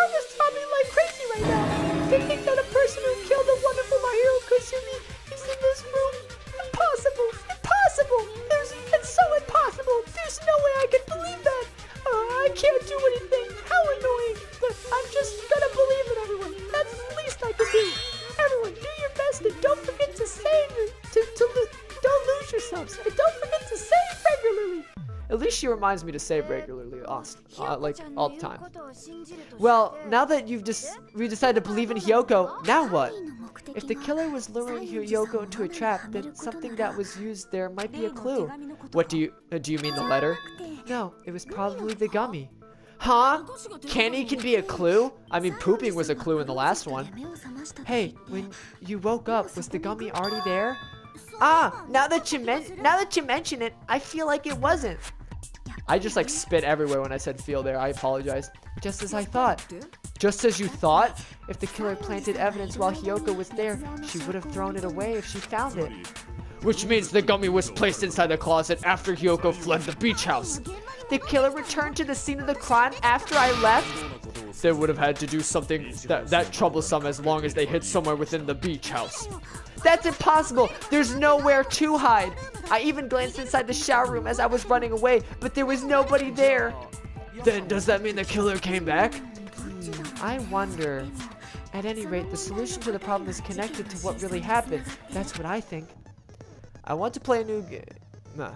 heart is throbbing like crazy right now. To think that a person who killed the wonderful My Hero Kusumi is in this room. Impossible. Impossible. It's so impossible. There's no way I can believe that. I can't do anything. How annoying. But I'm just gonna believe in everyone. That's the least I can do. Everyone, do your best and don't forget to save. Don't lose yourselves. And don't forget to save regularly. At least she reminds me to save regularly, like all the time. Well, now that we decided to believe in Hiyoko, now what? If the killer was luring Hiyoko into a trap, then something that was used there might be a clue. What do you mean the letter? No, it was probably the gummy. Huh? Candy can be a clue? I mean, pooping was a clue in the last one. Hey, when you woke up, was the gummy already there? Ah, now that you mention it, I feel like it wasn't. I just like spit everywhere when I said feel there. I apologize. Just as I thought. Just as you thought? If the killer planted evidence while Hiyoko was there, she would have thrown it away if she found it. Which means the gummy was placed inside the closet after Hiyoko fled the beach house. The killer returned to the scene of the crime after I left? They would have had to do something that troublesome as long as they hid somewhere within the beach house. That's impossible. There's nowhere to hide. I even glanced inside the shower room as I was running away, but there was nobody there. Then does that mean the killer came back? I wonder. At any rate, the solution to the problem is connected to what really happened. That's what I think. I want to play a new game. Nah.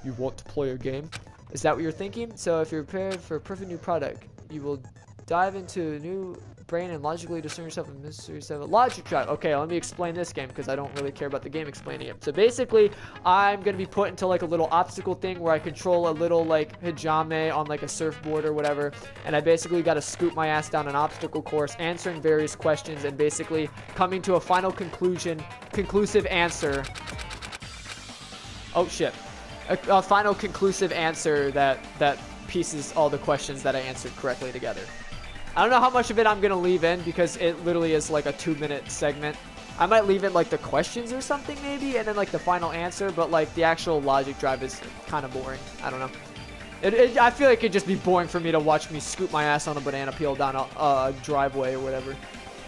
You want to play a game? Is that what you're thinking? So if you're prepared for a perfect new product, you will dive into a new brain and logically discern yourself in mystery 7 logic track. Okay, let me explain this game because I don't really care about the game explaining it. So basically, I'm gonna be put into like a little obstacle thing where I control a little like hijame on like a surfboard or whatever, and I basically got to scoop my ass down an obstacle course, answering various questions and basically coming to a final conclusive answer. Oh shit. A final conclusive answer that pieces all the questions that I answered correctly together. I don't know how much of it I'm gonna leave in because it literally is like a 2-minute segment. I might leave in like the questions or something maybe, and then like the final answer, but like the actual logic drive is kind of boring. I don't know. I feel like it'd just be boring for me to watch me scoop my ass on a banana peel down a driveway or whatever.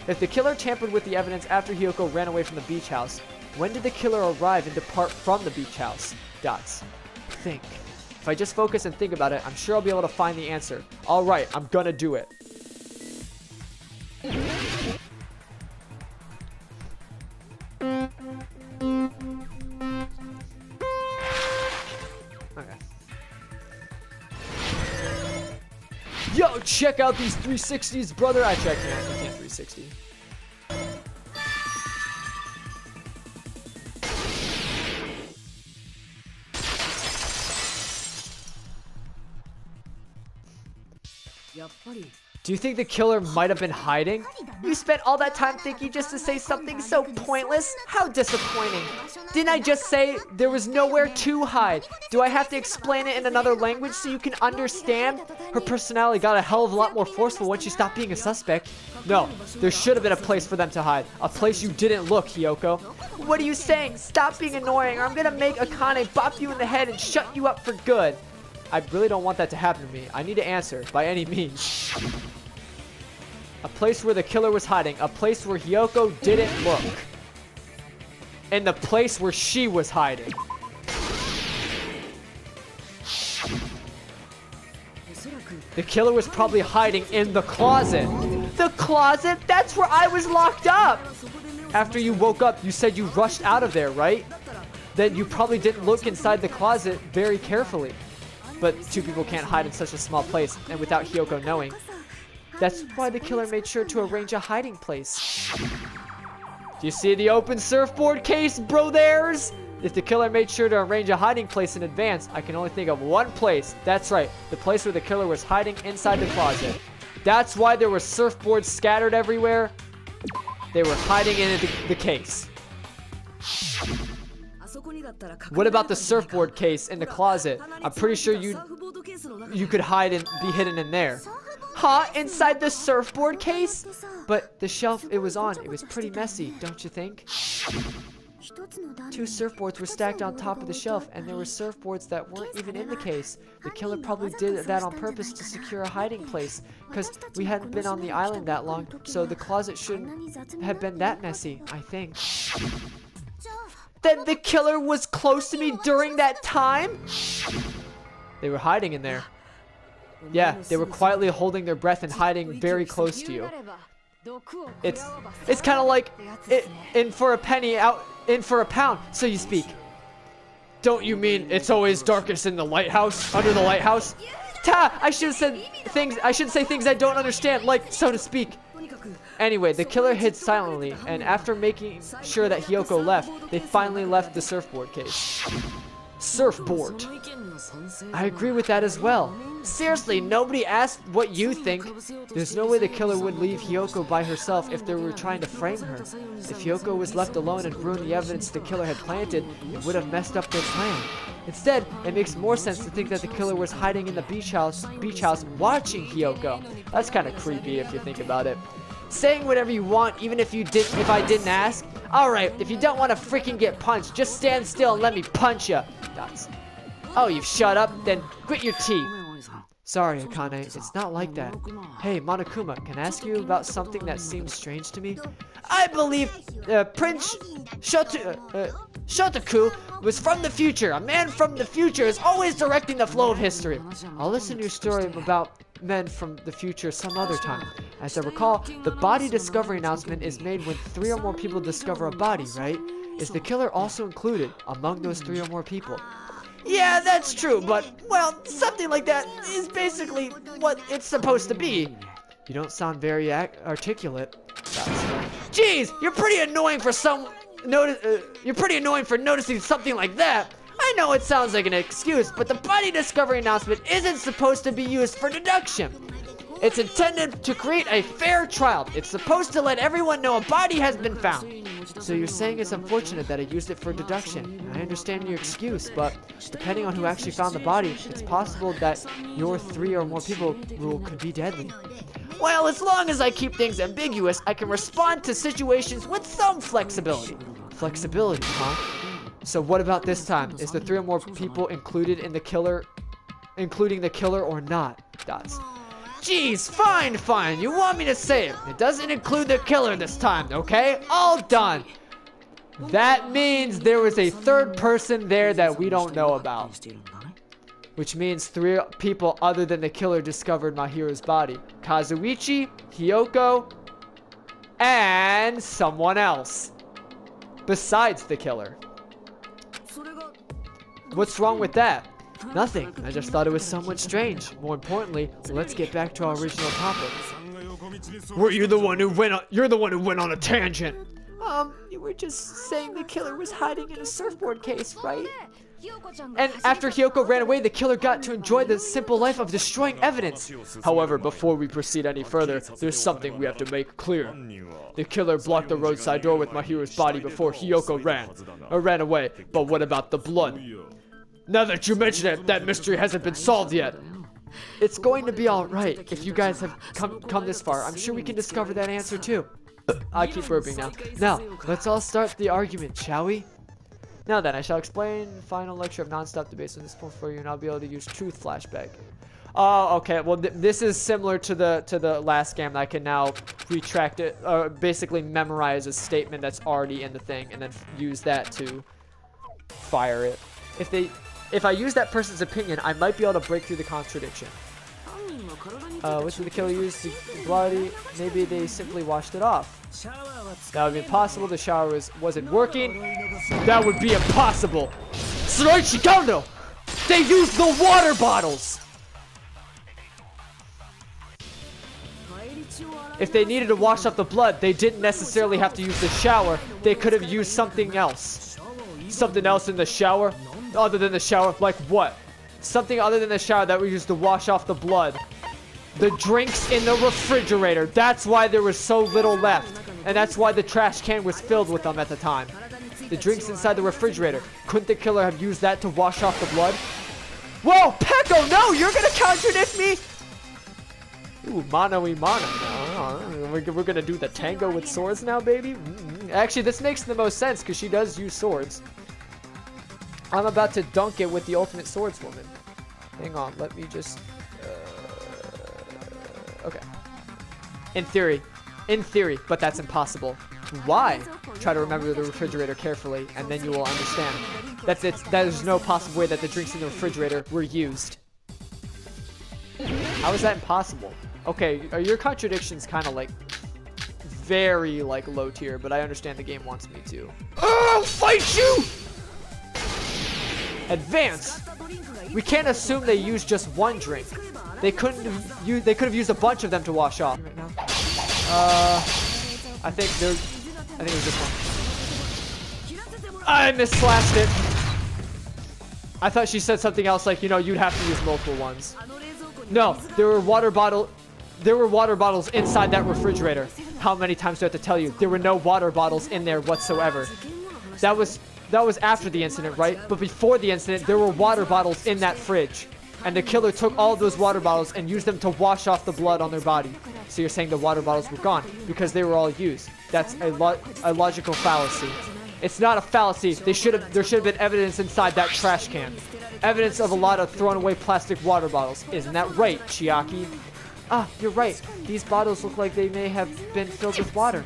If the killer tampered with the evidence after Hiyoko ran away from the beach house, when did the killer arrive and depart from the beach house? Dots. Think. If I just focus and think about it, I'm sure I'll be able to find the answer. Alright, I'm gonna do it. Okay. Yo, check out these 360s, brother. I can't 360. Do you think the killer might have been hiding? You spent all that time thinking just to say something so pointless? How disappointing. Didn't I just say there was nowhere to hide? Do I have to explain it in another language so you can understand? Her personality got a hell of a lot more forceful when she stopped being a suspect. No, there should have been a place for them to hide. A place you didn't look, Hiyoko. What are you saying? Stop being annoying or I'm gonna make Akane bop you in the head and shut you up for good. I really don't want that to happen to me. I need to answer, by any means. A place where the killer was hiding. A place where Hiyoko didn't look. And the place where she was hiding. The killer was probably hiding in the closet. The closet? That's where I was locked up! After you woke up, you said you rushed out of there, right? Then you probably didn't look inside the closet very carefully. But two people can't hide in such a small place, and without Hiyoko knowing. That's why the killer made sure to arrange a hiding place. Do you see the open surfboard case, bro theirs? If the killer made sure to arrange a hiding place in advance, I can only think of one place. That's right, the place where the killer was hiding inside the closet. That's why there were surfboards scattered everywhere. They were hiding in the case. What about the surfboard case in the closet? I'm pretty sure you could hide and be hidden in there. Huh? Inside the surfboard case? But the shelf it was on, it was pretty messy, don't you think? 2 surfboards were stacked on top of the shelf, and there were surfboards that weren't even in the case. The killer probably did that on purpose to secure a hiding place, because we hadn't been on the island that long, so the closet shouldn't have been that messy, I think. Then the killer was close to me during that time? They were hiding in there. Yeah, they were quietly holding their breath and hiding very close to you. It's kind of like in for a penny, out in for a pound, so you speak. Don't you mean it's always darkest in the lighthouse, under the lighthouse? Ta! I should say things I don't understand, like so to speak. Anyway, the killer hid silently, and after making sure that Hiyoko left, they finally left the surfboard case. Surfboard. I agree with that as well. Seriously, nobody asked what you think. There's no way the killer would leave Hiyoko by herself if they were trying to frame her. If Hiyoko was left alone and ruined the evidence the killer had planted, it would have messed up their plan. Instead, it makes more sense to think that the killer was hiding in the beach house watching Hiyoko. That's kind of creepy if you think about it. Saying whatever you want, even if I didn't ask. Alright, if you don't want to freaking get punched, just stand still and let me punch you. Oh, you've shut up? Then grit your teeth. Sorry, Akane, it's not like that. Hey, Monokuma, can I ask you about something that seems strange to me? I believe Prince Shotoku was from the future. A man from the future is always directing the flow of history. I'll listen to your story about men from the future some other time. As I recall, the body discovery announcement is made when 3 or more people discover a body, right? Is the killer also included among those 3 or more people? Yeah, that's true, but, well, something like that is basically what it's supposed to be. You don't sound very articulate. Jeez, you're pretty annoying for noticing something like that. I know it sounds like an excuse, but the body discovery announcement isn't supposed to be used for deduction. It's intended to create a fair trial. It's supposed to let everyone know a body has been found. So you're saying it's unfortunate that I used it for deduction. I understand your excuse, but depending on who actually found the body, it's possible that your 3 or more people rule could be deadly. Well, as long as I keep things ambiguous, I can respond to situations with some flexibility. Flexibility, huh? So what about this time? Is the 3 or more people including the killer or not? Jeez, fine. You want me to say it. It doesn't include the killer this time, okay? All done. That means there was a 3rd person there that we don't know about. Which means 3 people other than the killer discovered Mahiru's body. Kazuichi, Hiyoko, and someone else. Besides the killer. What's wrong with that? Nothing. I just thought it was somewhat strange. More importantly, let's get back to our original topic. You're the one who went on a tangent. You were just saying the killer was hiding in a surfboard case, right? And after Hiyoko ran away, the killer got to enjoy the simple life of destroying evidence. However, before we proceed any further, there's something we have to make clear. The killer blocked the roadside door with Mahiru's body before Hiyoko ran away. But what about the blood? Now that you mention it, that mystery hasn't been solved yet. It's going to be alright if you guys have come this far. I'm sure we can discover that answer too. I keep burping now. Now, let's all start the argument, shall we? Now then, I shall explain the final lecture of non-stop debates on this point for you, and I'll be able to use truth flashback. Oh, okay. Well, this is similar to the last game. I can now retract it, basically memorize a statement that's already in the thing, and then use that to fire it. If I use that person's opinion, I might be able to break through the contradiction. Which did the killer use to bloody? Maybe they simply washed it off. That would be impossible. The shower wasn't working. That would be impossible. Tsunoichi Kondo! They used the water bottles! If they needed to wash off the blood, they didn't necessarily have to use the shower. They could have used something else. Something else in the shower? Other than the shower? Like what? Something other than the shower that we used to wash off the blood. The drinks in the refrigerator. That's why there was so little left. And that's why the trash can was filled with them at the time. The drinks inside the refrigerator. Couldn't the killer have used that to wash off the blood? Whoa, Peko, no! You're gonna contradict me? Ooh, mano y mano. We're gonna do the tango with swords now, baby? Actually, this makes the most sense because she does use swords. I'm about to dunk it with the ultimate swordswoman. Hang on, let me just... okay. In theory, but that's impossible. Why? Try to remember the refrigerator carefully, and then you will understand. That is no possible way that the drinks in the refrigerator were used. How is that impossible? Okay, your contradiction's kind of like very like low tier, but I understand the game wants me to. Oh, fight you! Advance. We can't assume they used just one drink. They could have used a bunch of them to wash off. Right now. I think it was this one. I misslashed it. I thought she said something else like, you know, you'd have to use multiple ones. No, there were water bottles inside that refrigerator. How many times do I have to tell you? There were no water bottles in there whatsoever. That was after the incident, right? But before the incident, there were water bottles in that fridge. And the killer took all of those water bottles and used them to wash off the blood on their body. So you're saying the water bottles were gone because they were all used. That's a logical fallacy. It's not a fallacy. There should have been evidence inside that trash can. Evidence of a lot of thrown away plastic water bottles. Isn't that right, Chiaki? Ah, you're right. These bottles look like they may have been filled with water.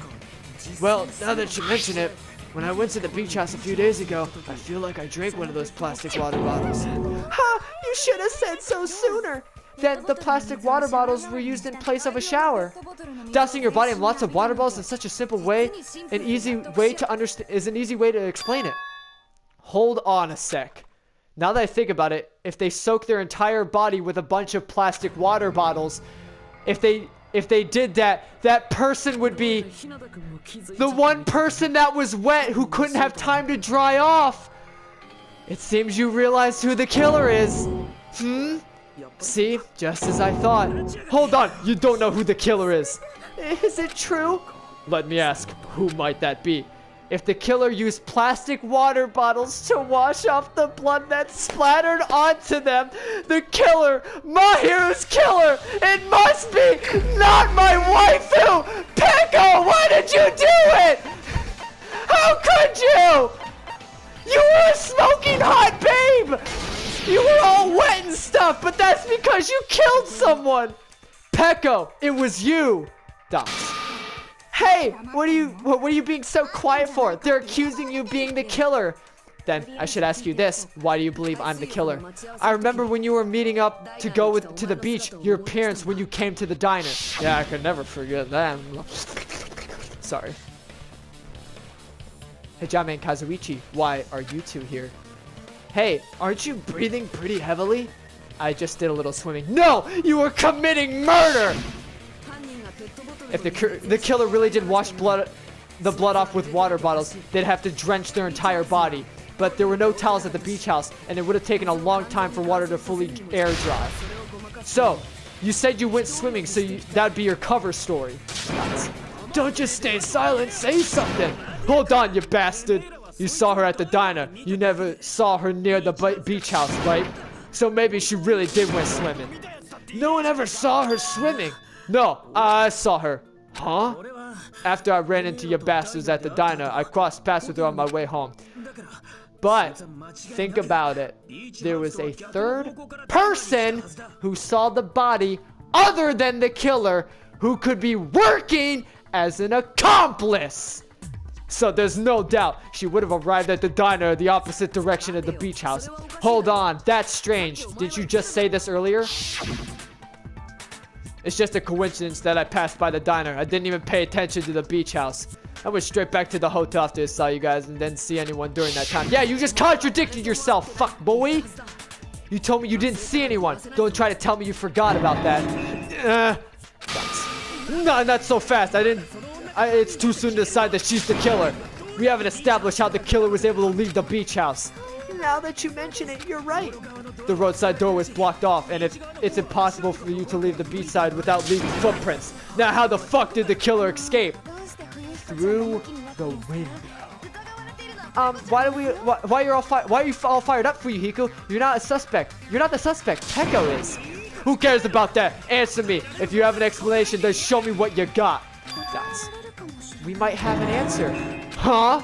Well, now that you mention it, when I went to the beach house a few days ago, I feel like I drank one of those plastic water bottles. Ha! You should have said so sooner. Then the plastic water bottles were used in place of a shower. Dousing your body in lots of water bottles in such a simple way, is an easy way to explain it. Hold on a sec. Now that I think about it, if they soak their entire body with a bunch of plastic water bottles, if they did that, that person would be the one person that was wet who couldn't have time to dry off. It seems you realized who the killer is. See? Just as I thought. Hold on, you don't know who the killer is. Is it true? Let me ask, who might that be? If the killer used plastic water bottles to wash off the blood that splattered onto them, the killer, Mahiru's killer, it must be not my waifu! Peko, why did you do it? How could you? You were a smoking hot babe! You were all wet and stuff, but that's because you killed someone! Peko, it was you! Dots. Hey, what are you being so quiet for? They're accusing you of being the killer. Then I should ask you this: why do you believe I'm the killer? I remember when you were meeting up to go to the beach, your appearance when you came to the diner. Yeah, I could never forget that. Sorry. Hijame and Kazuichi, why are you two here? Hey, aren't you breathing pretty heavily? I just did a little swimming. No, you were committing murder! If the killer really did wash the blood off with water bottles, they'd have to drench their entire body. But there were no towels at the beach house, and it would have taken a long time for water to fully air dry. So, you said you went swimming, so that'd be your cover story. Don't just stay silent, say something! Hold on, you bastard! You saw her at the diner. You never saw her near the beach house, right? So maybe she really did went swimming. No one ever saw her swimming. No, I saw her. Huh? After I ran into you bastards at the diner, I crossed paths with her on my way home. But, think about it. There was a third person who saw the body other than the killer who could be working as an accomplice. So there's no doubt she would have arrived at the diner the opposite direction of the beach house. Hold on, that's strange. Did you just say this earlier? It's just a coincidence that I passed by the diner. I didn't even pay attention to the beach house. I went straight back to the hotel after I saw you guys and didn't see anyone during that time. Yeah, you just contradicted yourself, fuck boy. You told me you didn't see anyone. Don't try to tell me you forgot about that. No, not so fast. It's too soon to decide that she's the killer. We haven't established how the killer was able to leave the beach house. Now that you mention it, you're right. The roadside door was blocked off, and it's impossible for you to leave the beachside without leaving footprints. Now, how the fuck did the killer escape? Through the window. Why are you all fired up for you, Hiko? You're not a suspect. You're not the suspect. Peko is. Who cares about that? Answer me. If you have an explanation, then show me what you got. we might have an answer. Huh?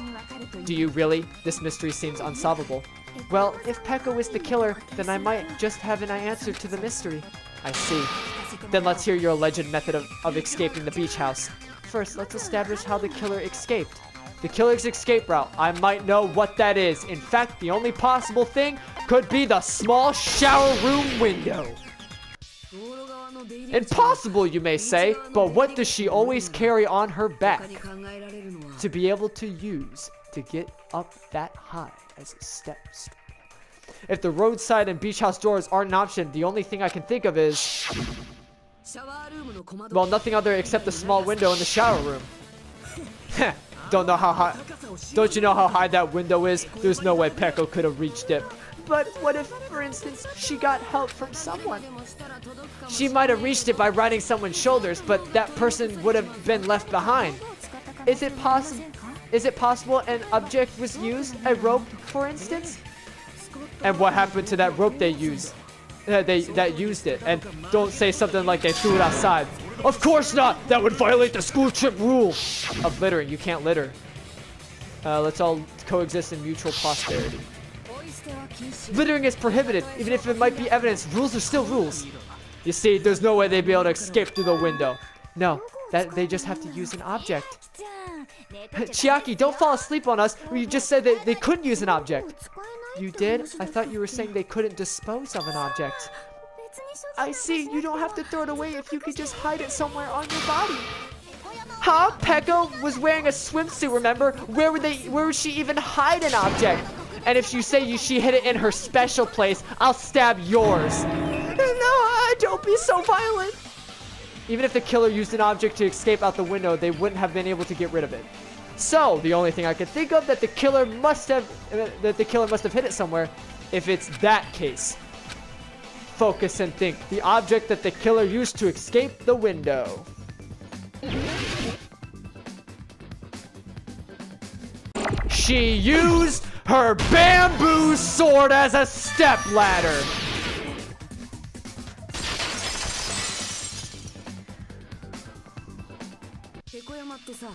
Do you really? This mystery seems unsolvable. Well, if Peko is the killer, then I might just have an answer to the mystery. I see. Then let's hear your alleged method of escaping the beach house. First, let's establish how the killer escaped. The killer's escape route. I might know what that is. In fact, the only possible thing could be the small shower room window. Impossible, you may say, but what does she always carry on her back to be able to use to get up that high as a step stool? If the roadside and beach house doors aren't an option, the only thing I can think of is, well, nothing other except the small window in the shower room. Don't know how high. Don't you know how high that window is? There's no way Peko could have reached it. But what if, for instance, she got help from someone? She might have reached it by riding someone's shoulders, but that person would have been left behind. Is it possible an object was used? A rope, for instance? And what happened to that rope they used? That used it. And don't say something like they threw it outside. Of course not! That would violate the school trip rule of littering. You can't litter. Let's all coexist in mutual prosperity. Littering is prohibited, even if it might be evidence. Rules are still rules. You see, there's no way they'd be able to escape through the window. No, they just have to use an object. Chiaki, don't fall asleep on us. You just said that they couldn't use an object. You did? I thought you were saying they couldn't dispose of an object. I see. You don't have to throw it away if you could just hide it somewhere on your body. Huh? Peko was wearing a swimsuit, remember? Where would she even hide an object? And if you say she hid it in her special place, I'll stab yours. No, don't be so violent. Even if the killer used an object to escape out the window, they wouldn't have been able to get rid of it. So, the only thing I can think of that the killer must have hid it somewhere, if it's that case. Focus and think. The object that the killer used to escape the window. She used her bamboo sword as a stepladder.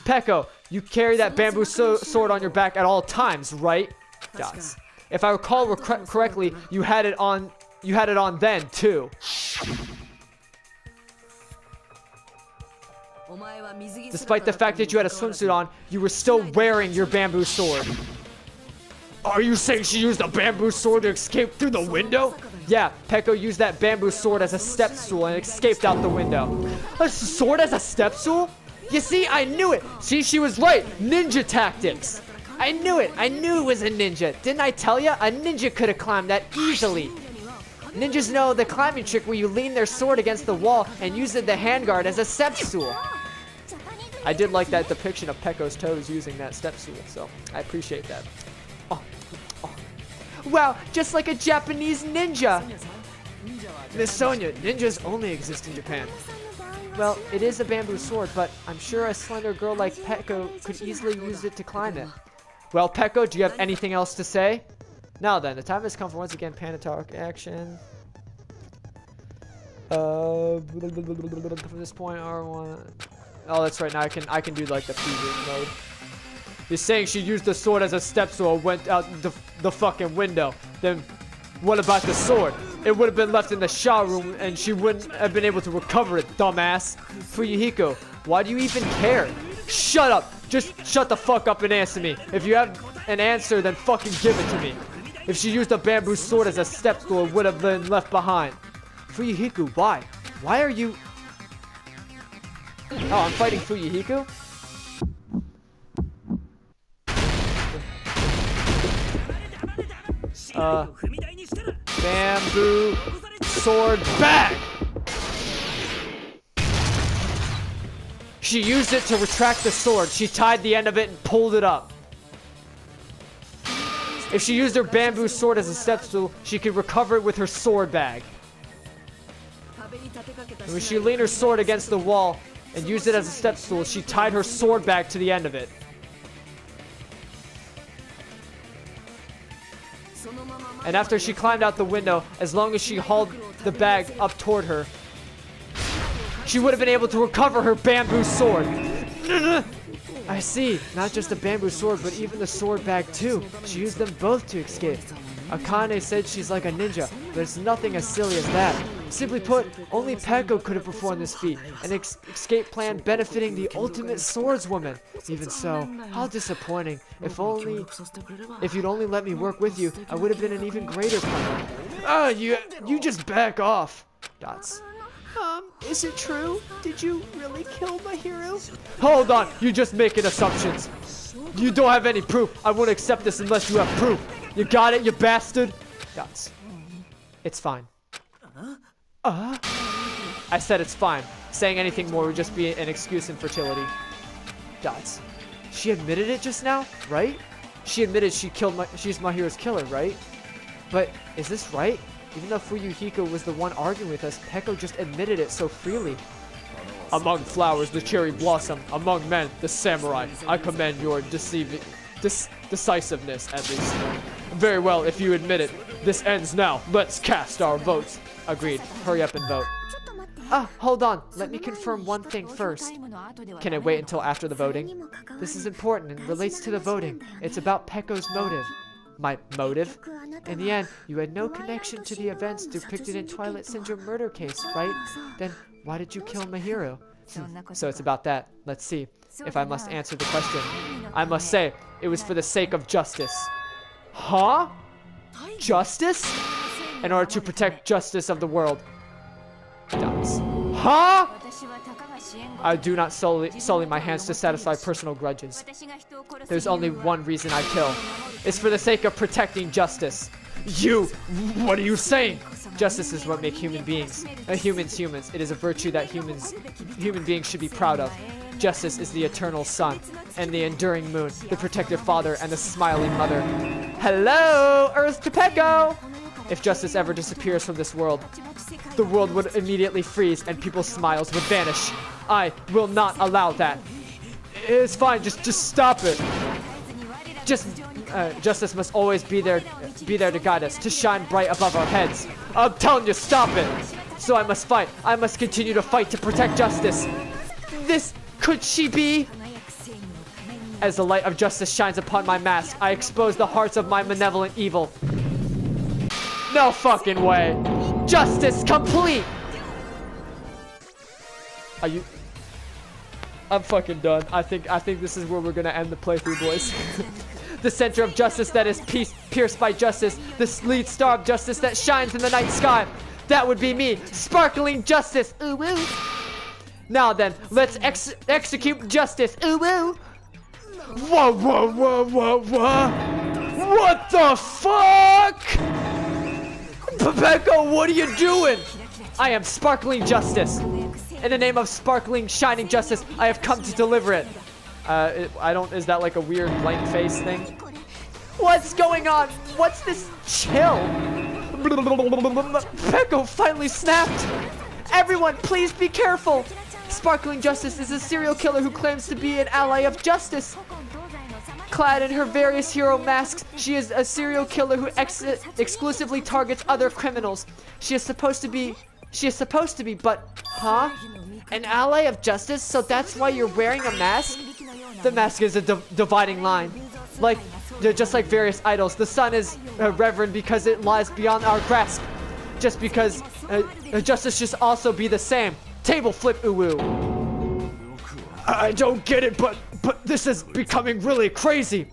Peko, you carry that bamboo sword on your back at all times, right? Yes. If I recall correctly, you had it on then too. Despite the fact that you had a swimsuit on, you were still wearing your bamboo sword. Are you saying she used a bamboo sword to escape through the window? Yeah, Peko used that bamboo sword as a step stool and escaped out the window. A sword as a step stool? You see, I knew it. See, she was right. Ninja tactics. I knew it. I knew it was a ninja. Didn't I tell you? A ninja could have climbed that easily. Ninjas know the climbing trick where you lean their sword against the wall and use the handguard as a step stool. I did like that depiction of Peko's toes using that step stool, so I appreciate that. Oh. Wow, just like a Japanese ninja. Miss Sonia, ninjas only exist in Japan. Well, it is a bamboo sword, but I'm sure a slender girl like Peko could easily use it to climb it. Well, Peko, do you have anything else to say? Now then, the time has come for once again Panda Talk action. From this point, R1. Oh, that's right. Now I can do like the preview mode. You're saying she used the sword as a step stool, went out the fucking window. Then, what about the sword? It would have been left in the shower room, and she wouldn't have been able to recover it, dumbass. Fuyuhiko, why do you even care? Shut up! Just shut the fuck up and answer me. If you have an answer, then fucking give it to me. If she used a bamboo sword as a step stool, it would have been left behind. Fuyuhiko, why? Why are you... Oh, I'm fighting Fuyuhiko? Bamboo sword bag! She used it to retract the sword. She tied the end of it and pulled it up. If she used her bamboo sword as a step stool, she could recover it with her sword bag. And when she leaned her sword against the wall and used it as a step stool, she tied her sword bag to the end of it. And after she climbed out the window, as long as she hauled the bag up toward her, she would have been able to recover her bamboo sword. I see. Not just the bamboo sword, but even the sword bag too. She used them both to escape. Akane said she's like a ninja, but it's nothing as silly as that. Simply put, only Peko could have performed this feat, an escape plan benefiting the ultimate swordswoman. Even so, how disappointing. If you'd only let me work with you, I would have been an even greater player. You just back off. Dots. Is it true? Did you really kill my hero? Hold on, you're just making assumptions. You don't have any proof. I won't accept this unless you have proof. You got it, you bastard? Dots. It's fine. I said it's fine. Saying anything more would just be an excuse in fertility. Dots. She admitted it just now, right? She admitted she's my hero's killer, right? But is this right? Even though Hiyoko was the one arguing with us, Peko just admitted it so freely. Among flowers, the cherry blossom. Among men, the samurai. I commend your decisiveness, at least. Very well, if you admit it. This ends now. Let's cast our votes. Agreed. Hurry up and vote. Hold on. Let me confirm one thing first. Can it wait until after the voting? This is important and relates to the voting. It's about Peko's motive. My motive? In the end, you had no connection to the events depicted in Twilight Syndrome murder case, right? Then why did you kill my hero? So it's about that. Let's see. If I must answer the question, I must say, it was for the sake of justice. Huh? Justice? In order to protect justice of the world. Dots. Huh? I do not sully my hands to satisfy personal grudges. There's only one reason I kill. It's for the sake of protecting justice. What are you saying? Justice is what makes human beings. Humans. It is a virtue that human beings should be proud of. Justice is the eternal sun, and the enduring moon, the protective father, and the smiling mother. Hello, Earth to Peko! If justice ever disappears from this world, the world would immediately freeze and people's smiles would vanish. I will not allow that. It's fine, just stop it. Justice must always be there to guide us, to shine bright above our heads. I'm telling you, stop it. So I must fight. I must continue to fight to protect justice. Could she be? As the light of justice shines upon my mask, I expose the hearts of my malevolent evil. No fucking way. Justice complete. I'm fucking done. I think this is where we're gonna end the playthrough, boys. The center of justice that is pierced by justice. The lead star of justice that shines in the night sky. That would be me. Sparkling justice. Ooh woo. Now then, let's execute justice. Ooh woo. Whoa. What the fuck? Peko, what are you doing? I am sparkling justice. In the name of sparkling, shining justice, I have come to deliver it. Is that like a weird blank face thing? What's going on? What's this chill? Peko finally snapped. Everyone, please be careful. Sparkling Justice is a serial killer who claims to be an ally of justice. Clad in her various hero masks, she is a serial killer who exclusively targets other criminals. She is supposed to be, but, huh? An ally of justice? So that's why you're wearing a mask? The mask is a dividing line. Just like various idols, the sun is reverend because it lies beyond our grasp. Just because justice should also be the same. Table flip, uwu. I don't get it, but this is becoming really crazy.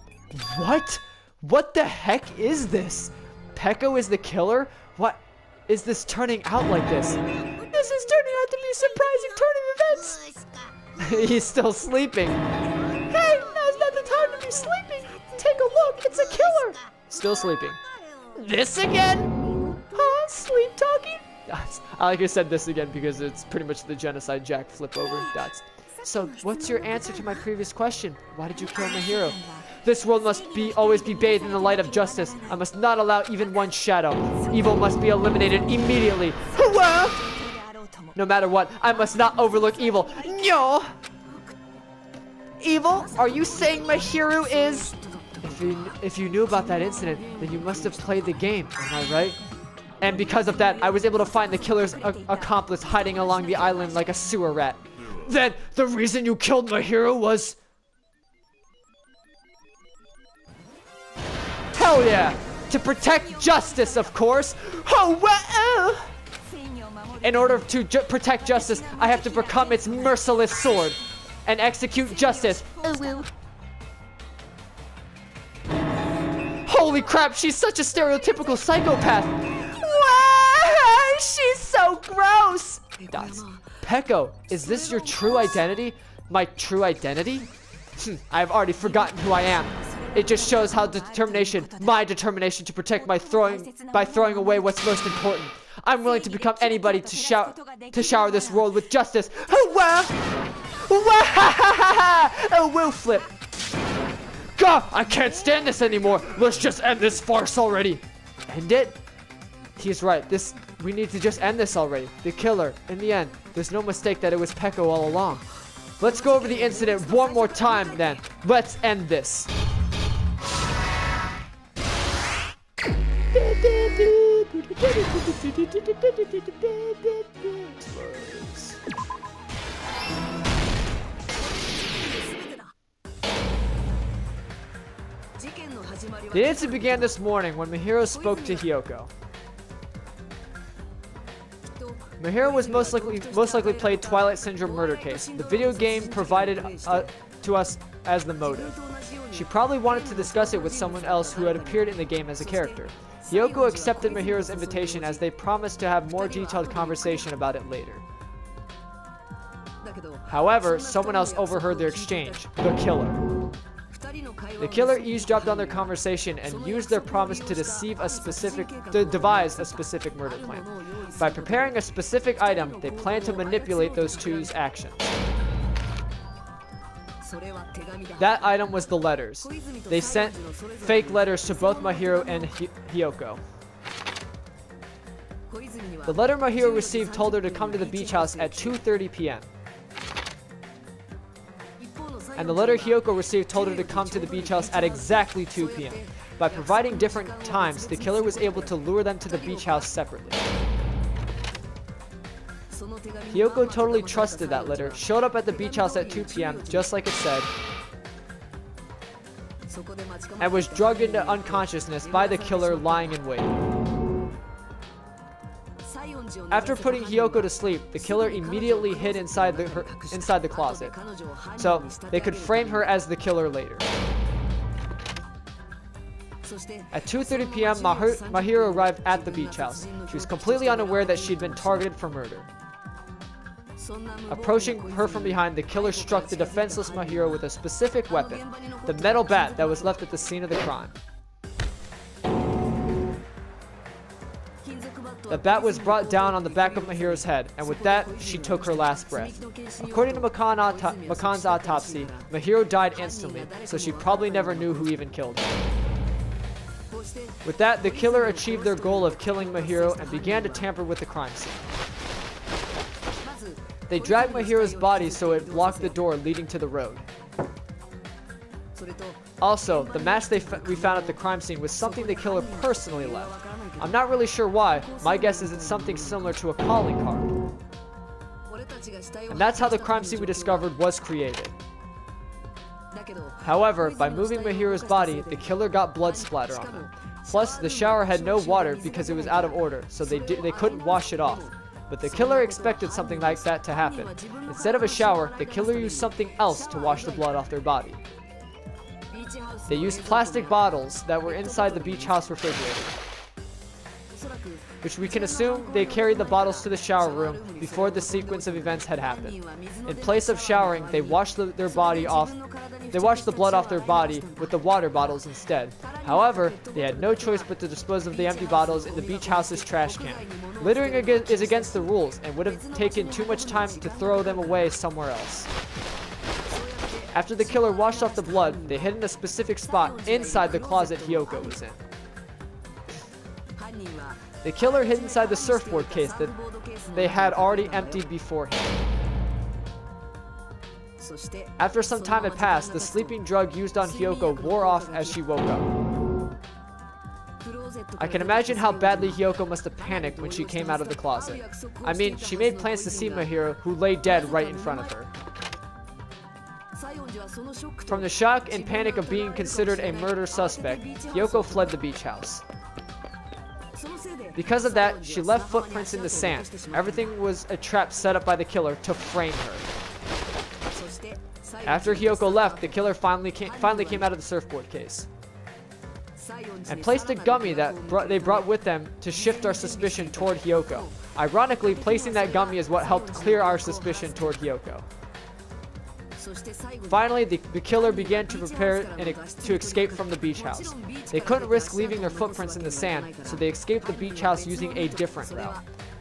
What? What the heck is this? Peko is the killer? What is this turning out like this? This is turning out to be surprising turn of events. He's still sleeping. Hey, now's not the time to be sleeping. Take a look, it's a killer. Still sleeping. This again? Huh? Sleep talking? I like I said this again because it's pretty much the genocide Jack flip over. So, what's your answer to my previous question? Why did you kill my hero? This world must always be bathed in the light of justice. I must not allow even one shadow. Evil must be eliminated immediately. No matter what, I must not overlook evil. No! Evil? Are you saying my hero is... If you knew about that incident, then you must have played the game, am I right? And because of that, I was able to find the killer's accomplice hiding along the island like a sewer rat. Then the reason you killed my hero was... Hell yeah! To protect justice, of course! Oh, well! In order to protect justice, I have to become its merciless sword and execute justice. Oh, well. Holy crap, she's such a stereotypical psychopath. Wow, she's so gross. Dots. Peko, is this your true identity? My true identity? I've already forgotten who I am. It just shows how my determination to protect by throwing away what's most important. I'm willing to become anybody to shower this world with justice. Oh, wow. Oh, will flip. God, I can't stand this anymore. Let's just end this farce already. End it? He's right. We need to just end this already. The killer, in the end, there's no mistake that it was Peko all along. Let's go over the incident one more time then. Let's end this. The incident began this morning when Mahiro spoke to Hiyoko. Mahiro was most likely played Twilight Syndrome murder case. The video game provided to us as the motive. She probably wanted to discuss it with someone else who had appeared in the game as a character. Hiyoko accepted Mahiro's invitation as they promised to have more detailed conversation about it later. However, someone else overheard their exchange, the killer. The killer eavesdropped on their conversation and used their promise to devise a specific murder plan. By preparing a specific item, they planned to manipulate those two's actions. That item was the letters. They sent fake letters to both Mahiro and Hiyoko. The letter Mahiro received told her to come to the beach house at 2:30 p.m. And the letter Hiyoko received told her to come to the beach house at exactly 2 p.m. By providing different times, the killer was able to lure them to the beach house separately. Hiyoko totally trusted that letter, showed up at the beach house at 2 p.m. just like it said, and was drugged into unconsciousness by the killer lying in wait. After putting Hiyoko to sleep, the killer immediately hid inside the closet, so they could frame her as the killer later. At 2:30 p.m., Mahiro arrived at the beach house. She was completely unaware that she'd been targeted for murder. Approaching her from behind, the killer struck the defenseless Mahiro with a specific weapon, the metal bat that was left at the scene of the crime. The bat was brought down on the back of Mahiro's head, and with that, she took her last breath. According to Makan's autopsy, Mahiro died instantly, so she probably never knew who even killed her. With that, the killer achieved their goal of killing Mahiro and began to tamper with the crime scene. They dragged Mahiro's body so it blocked the door leading to the road. Also, the match we found at the crime scene was something the killer personally left. I'm not really sure why. My guess is it's something similar to a calling card. And that's how the crime scene we discovered was created. However, by moving Mahiro's body, the killer got blood splatter on him. Plus, the shower had no water because it was out of order, so they couldn't wash it off. But the killer expected something like that to happen. Instead of a shower, the killer used something else to wash the blood off their body. They used plastic bottles that were inside the beach house refrigerator, which we can assume they carried the bottles to the shower room before the sequence of events had happened. In place of showering, they washed the blood off their body with the water bottles instead. However, they had no choice but to dispose of the empty bottles in the beach house's trash can. Littering is against the rules and would have taken too much time to throw them away somewhere else. After the killer washed off the blood, they hid in a specific spot inside the closet Hiyoko was in. The killer hid inside the surfboard case that they had already emptied beforehand. After some time had passed, the sleeping drug used on Hiyoko wore off as she woke up. I can imagine how badly Hiyoko must have panicked when she came out of the closet. I mean, she made plans to see Mahiro, who lay dead right in front of her. From the shock and panic of being considered a murder suspect, Hiyoko fled the beach house. Because of that, she left footprints in the sand. Everything was a trap set up by the killer to frame her. After Hiyoko left, the killer finally came out of the surfboard case and placed a gummy that they brought with them to shift our suspicion toward Hiyoko. Ironically, placing that gummy is what helped clear our suspicion toward Hiyoko. Finally, the killer began to prepare to escape from the beach house. They couldn't risk leaving their footprints in the sand, so they escaped the beach house using a different route,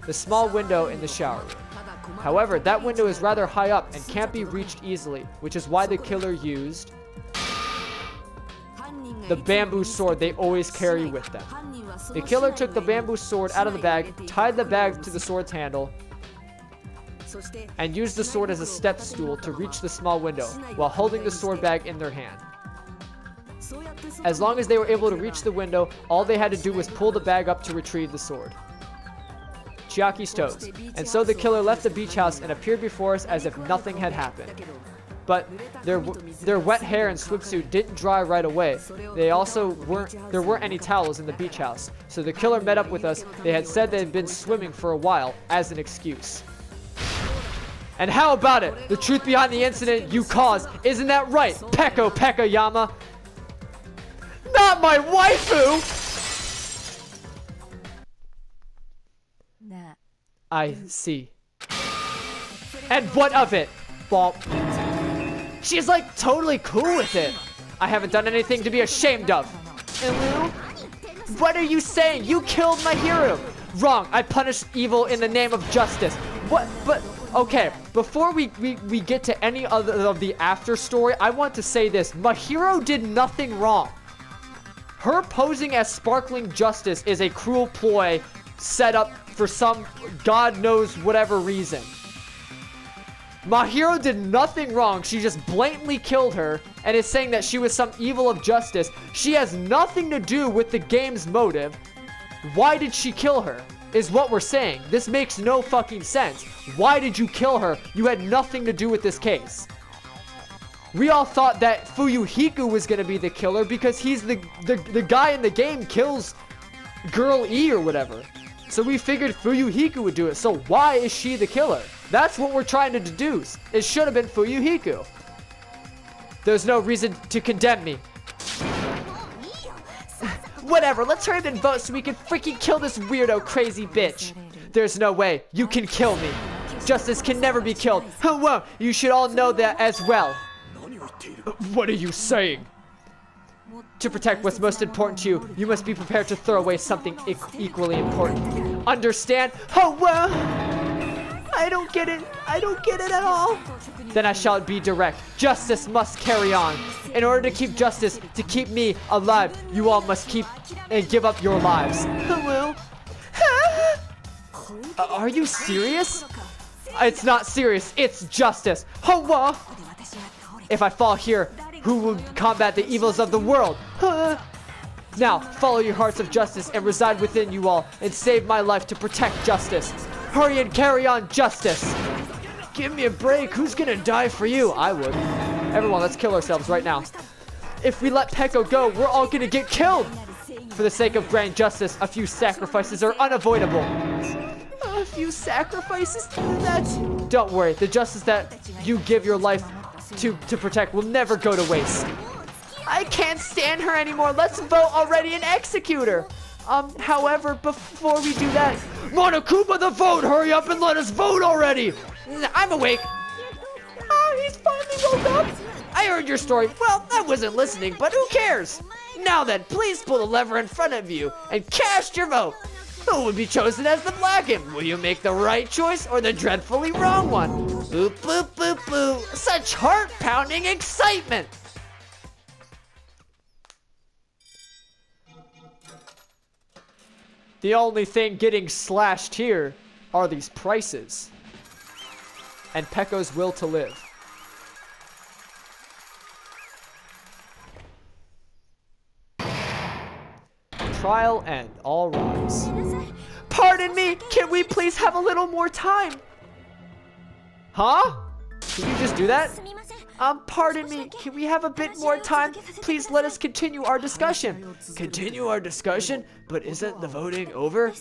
the small window in the shower room. However, that window is rather high up and can't be reached easily, which is why the killer used the bamboo sword they always carry with them. The killer took the bamboo sword out of the bag, tied the bag to the sword's handle, and used the sword as a step stool to reach the small window, while holding the sword bag in their hand. As long as they were able to reach the window, all they had to do was pull the bag up to retrieve the sword. Chiaki's toes. And so the killer left the beach house and appeared before us as if nothing had happened. But their wet hair and swimsuit didn't dry right away. There weren't any towels in the beach house, so the killer met up with us. They had said they had been swimming for a while as an excuse. And how about it? The truth behind the incident you caused. Isn't that right, Peko Yama? Not my waifu! I see. And what of it? Bomp. She's like totally cool with it. I haven't done anything to be ashamed of. Ilu? What are you saying? You killed my hero. Wrong. I punished evil in the name of justice. What? But... Okay, before we get to any other of the after story, I want to say this. Mahiro did nothing wrong. Her posing as sparkling justice is a cruel ploy set up for some God knows whatever reason. Mahiro did nothing wrong. She just blatantly killed her and is saying that she was some evil of justice. She has nothing to do with the game's motive. Why did she kill her? Is what we're saying. This makes no fucking sense. Why did you kill her? You had nothing to do with this case. We all thought that Fuyuhiko was gonna be the killer because he's the guy in the game kills Girl E or whatever. So we figured Fuyuhiko would do it. So why is she the killer? That's what we're trying to deduce. It should have been Fuyuhiko. There's no reason to condemn me. Whatever, let's hurry up and vote so we can freaking kill this weirdo crazy bitch. There's no way. You can kill me. Justice can never be killed. Oh, whoa, you should all know that as well. What are you saying? To protect what's most important to you, you must be prepared to throw away something equally important. Understand? Oh, whoa. I don't get it. I don't get it at all. Then I shall be direct. Justice must carry on. In order to keep justice, to keep me alive, you all must keep and give up your lives. Hello? Are you serious? It's not serious. It's justice. Hawa! If I fall here, who will combat the evils of the world? Now, follow your hearts of justice and reside within you all and save my life to protect justice. Hurry and carry on justice. Give me a break. Who's gonna die for you? I would. Everyone, let's kill ourselves right now. If we let Peko go, we're all gonna get killed. For the sake of grand justice, a few sacrifices are unavoidable. A few sacrifices? That's... Don't worry. The justice that you give your life to protect will never go to waste. I can't stand her anymore. Let's vote already and execute her. However, before we do that... Monokuma the vote! Hurry up and let us vote already! I'm awake. He's finally woke up. I heard your story. Well, I wasn't listening, but who cares? Now then, please pull the lever in front of you and cast your vote. Who would be chosen as the blackend? Will you make the right choice or the dreadfully wrong one? Boop, boop, boop, boop. Such heart-pounding excitement. The only thing getting slashed here are these prices. And Peko's will to live. trial end. All rise. Pardon me, can we please have a little more time? Huh? Can you just do that? Pardon me, can we have a bit more time? Please let us continue our discussion. Continue our discussion? But isn't the voting over?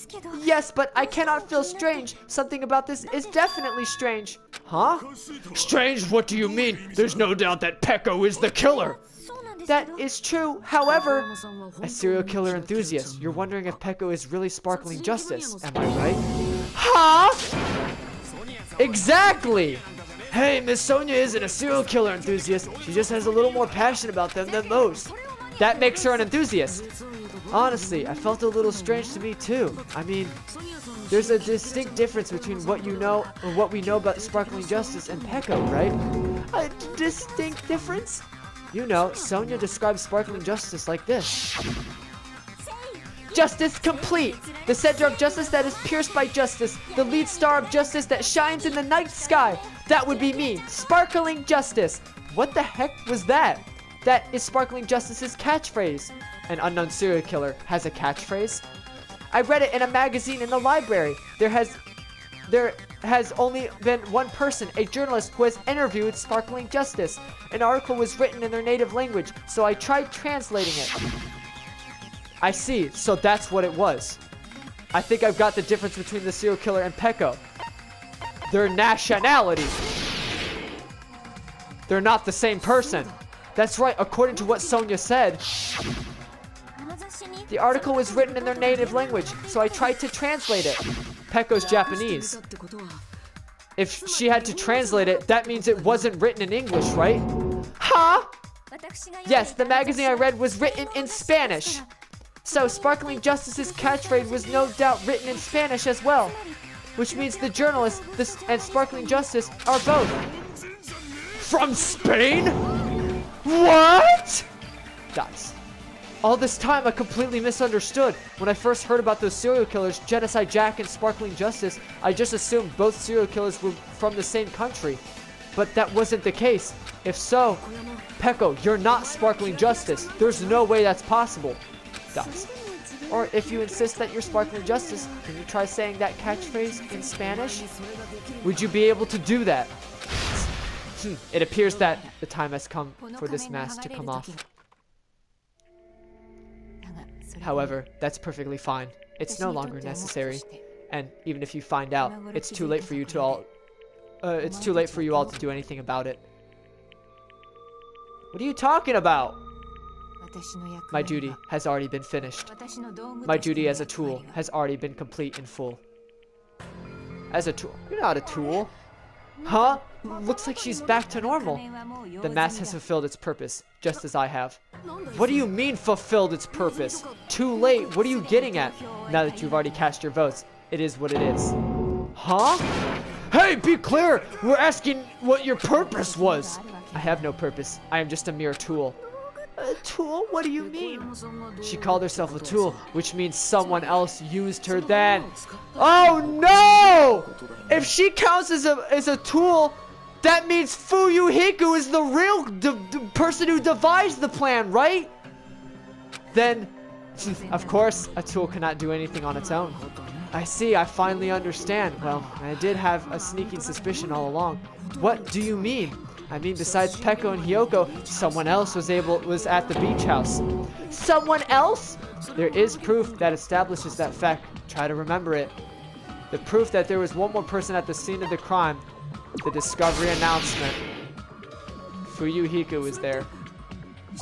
Yes, but I cannot feel strange. Something about this is definitely strange. Huh? Strange? What do you mean? There's no doubt that Peko is the killer. That is true. However, a serial killer enthusiast, you're wondering if Peko is really sparkling justice. Am I right? Huh? Exactly. Hey, Miss Sonia isn't a serial killer enthusiast. She just has a little more passion about them than most. That makes her an enthusiast. Honestly, I felt a little strange to me too. I mean, there's a distinct difference between what you know or what we know about sparkling justice and Peko, right? A distinct difference? You know, Sonia describes sparkling justice like this. Justice complete. The center of justice that is pierced by justice. The lead star of justice that shines in the night sky. That would be me. Sparkling justice. What the heck was that? That is Sparkling Justice's catchphrase. An unknown serial killer has a catchphrase. I read it in a magazine in the library. There has only been one person, a journalist, who has interviewed Sparkling Justice. An article was written in their native language, so I tried translating it. I see, so that's what it was. I think I've got the difference between the serial killer and Peko. Their nationality. They're not the same person. That's right, according to what Sonia said. The article was written in their native language, so I tried to translate it. Peko's Japanese. If she had to translate it, that means it wasn't written in English, right? Huh? Yes, the magazine I read was written in Spanish. So Sparkling Justice's catchphrase was no doubt written in Spanish as well. Which means the journalist and Sparkling Justice are both. From Spain? What? Dots. All this time I completely misunderstood. When I first heard about those serial killers, Genocide Jack and Sparkling Justice, I just assumed both serial killers were from the same country. But that wasn't the case. If so, Peko, you're not Sparkling Justice. There's no way that's possible. Dots. Or if you insist that you're Sparkling Justice, can you try saying that catchphrase in Spanish? Would you be able to do that? It appears that the time has come for this mask to come off. However, that's perfectly fine. It's no longer necessary. And even if you find out, it's too late for you to all to do anything about it. What are you talking about? My duty has already been finished. My duty as a tool has already been complete in full. As a tool? You're not a tool. Huh? Looks like she's back to normal. The mask has fulfilled its purpose, just as I have. What do you mean fulfilled its purpose? Too late. What are you getting at? Now that you've already cast your votes, it is what it is. Huh? Hey, be clear! We're asking what your purpose was. I have no purpose. I am just a mere tool. A tool? What do you mean? She called herself a tool, which means someone else used her then. Oh no! If she counts as a tool, that means Fuyuhiko is the real person who devised the plan, right? Then, of course, a tool cannot do anything on its own. I see, I finally understand. Well, I did have a sneaking suspicion all along. What do you mean? I mean, besides Peko and Hiyoko, someone else was at the beach house. Someone else? There is proof that establishes that fact. Try to remember it. The proof that there was one more person at the scene of the crime. The discovery announcement. Fuyuhiko was there.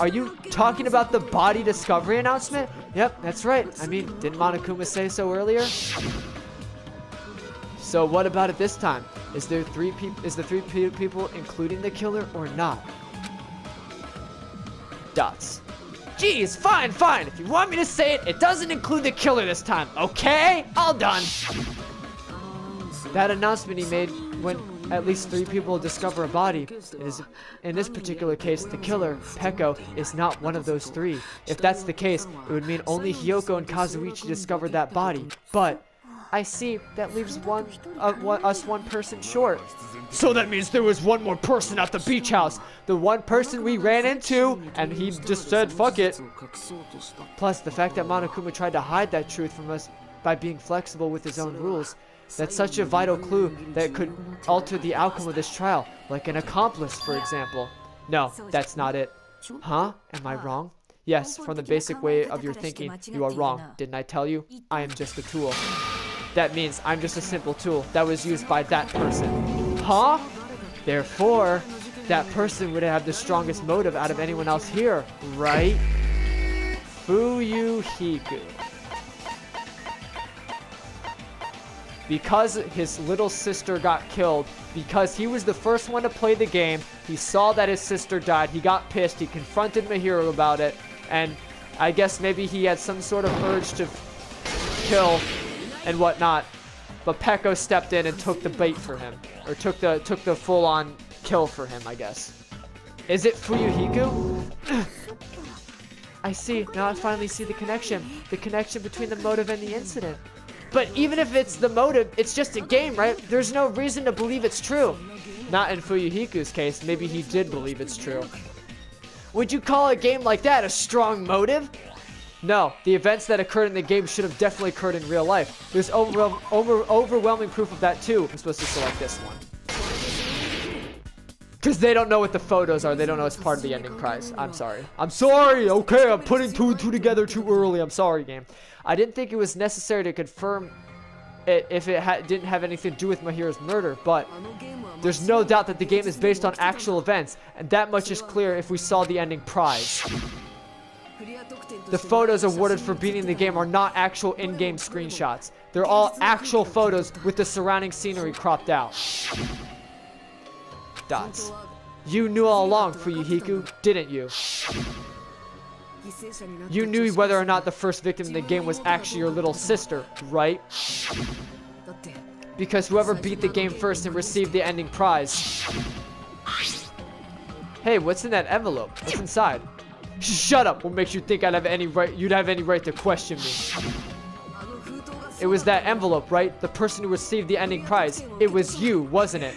Are you talking about the body discovery announcement? Yep, that's right. I mean, didn't Monokuma say so earlier? So what about it this time? Is the three people including the killer or not? Dots. Geez, fine. If you want me to say it, it doesn't include the killer this time, okay? All done. That announcement he made when at least 3 people discover a body. In this particular case, the killer, Peko, is not one of those 3. If that's the case, it would mean only Hiyoko and Kazuichi discovered that body. But I see. That leaves us one person short. So that means there was one more person at the beach house. The one person we ran into, and he just said, fuck it. Plus, the fact that Monokuma tried to hide that truth from us by being flexible with his own rules. That's such a vital clue that it could alter the outcome of this trial. Like an accomplice, for example. No, that's not it. Huh? Am I wrong? Yes, from the basic way of your thinking, you are wrong. Didn't I tell you? I am just a tool. That means I'm just a simple tool that was used by that person. Huh? Therefore, that person would have the strongest motive out of anyone else here, right? Fuyuhiko. Because his little sister got killed, because he was the first one to play the game, he saw that his sister died, he got pissed, he confronted Mahiro about it, and I guess maybe he had some sort of urge to kill and whatnot, but Peko stepped in and took the bait for him, or took the full-on kill for him, I guess. Is it Fuyuhiko? I see, now I finally see the connection between the motive and the incident. But even if it's the motive, it's just a game, right? There's no reason to believe it's true. Not in Fuyuhiko's case. Maybe he did believe it's true. Would you call a game like that a strong motive? No. The events that occurred in the game should have definitely occurred in real life. There's overwhelming proof of that too. I'm supposed to select this one. Because they don't know what the photos are. They don't know it's part of the ending prize. I'm sorry. I'm sorry. Okay, I'm putting two and two together too early. I'm sorry, game. I didn't think it was necessary to confirm it if it didn't have anything to do with Mahiro's murder, but there's no doubt that the game is based on actual events, and that much is clear if we saw the ending prize. The photos awarded for beating the game are not actual in-game screenshots. They're all actual photos with the surrounding scenery cropped out. Dots. You knew all along, Fuyuhiko, didn't you? You knew whether or not the first victim in the game was actually your little sister, right? Because whoever beat the game first and received the ending prize. Hey, what's in that envelope? What's inside? Shut up! What makes you think you'd have any right to question me? It was that envelope, right? The person who received the ending prize. It was you, wasn't it?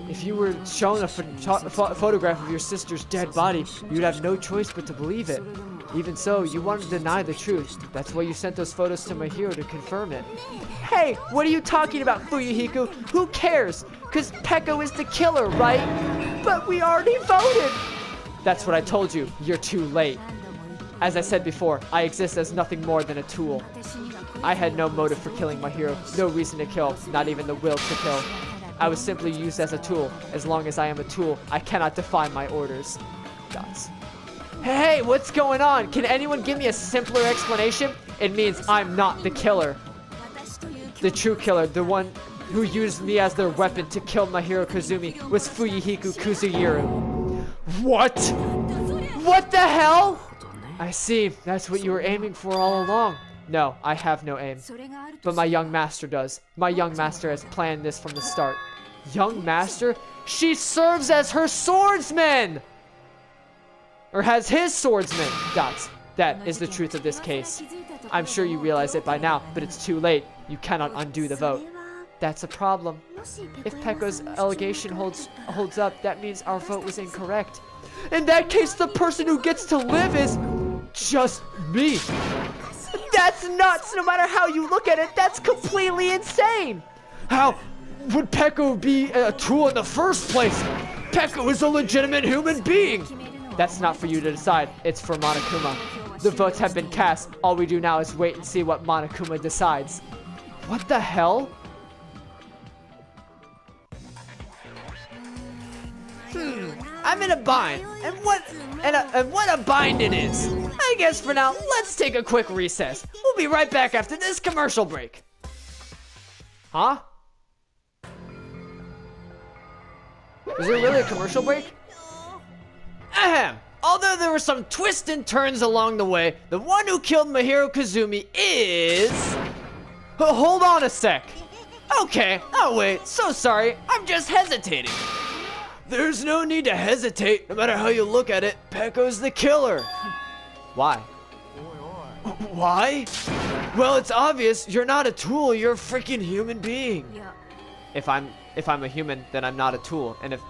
If you were shown a photograph of your sister's dead body, you'd have no choice but to believe it. Even so, you wanted to deny the truth. That's why you sent those photos to Mahiro to confirm it. Hey, what are you talking about, Fuyuhiko? Who cares? Because Peko is the killer, right? But we already voted! That's what I told you. You're too late. As I said before, I exist as nothing more than a tool. I had no motive for killing Mahiro, no reason to kill, not even the will to kill. I was simply used as a tool. As long as I am a tool, I cannot defy my orders. Dots. Hey, what's going on? Can anyone give me a simpler explanation? It means I'm not the killer. The true killer, the one who used me as their weapon to kill Mahiro Kazumi, was Fuyuhiko Kuzuiru. What? What the hell? I see. That's what you were aiming for all along. No, I have no aim. But my young master does. My young master has planned this from the start. Young master? She serves as her swordsman! Or has his swordsman. Dots. That is the truth of this case. I'm sure you realize it by now, but it's too late. You cannot undo the vote. That's a problem. If Peko's allegation holds up, that means our vote was incorrect. In that case, the person who gets to live is just me. That's nuts! No matter how you look at it, that's completely insane! How would Peko be a tool in the first place? Peko is a legitimate human being! That's not for you to decide. It's for Monokuma. The votes have been cast. All we do now is wait and see what Monokuma decides. What the hell? I'm in a bind. And what a bind it is. I guess for now, let's take a quick recess. We'll be right back after this commercial break. Huh? Was there really a commercial break? Ahem. Although there were some twists and turns along the way, the one who killed Mahiro Kazumi is... Hold on a sec. Okay. Oh wait, so sorry. I'm just hesitating. There's no need to hesitate. No matter how you look at it, Peko's the killer. Why? Why? Well, it's obvious. You're not a tool. You're a freaking human being. If I'm a human, then I'm not a tool. And if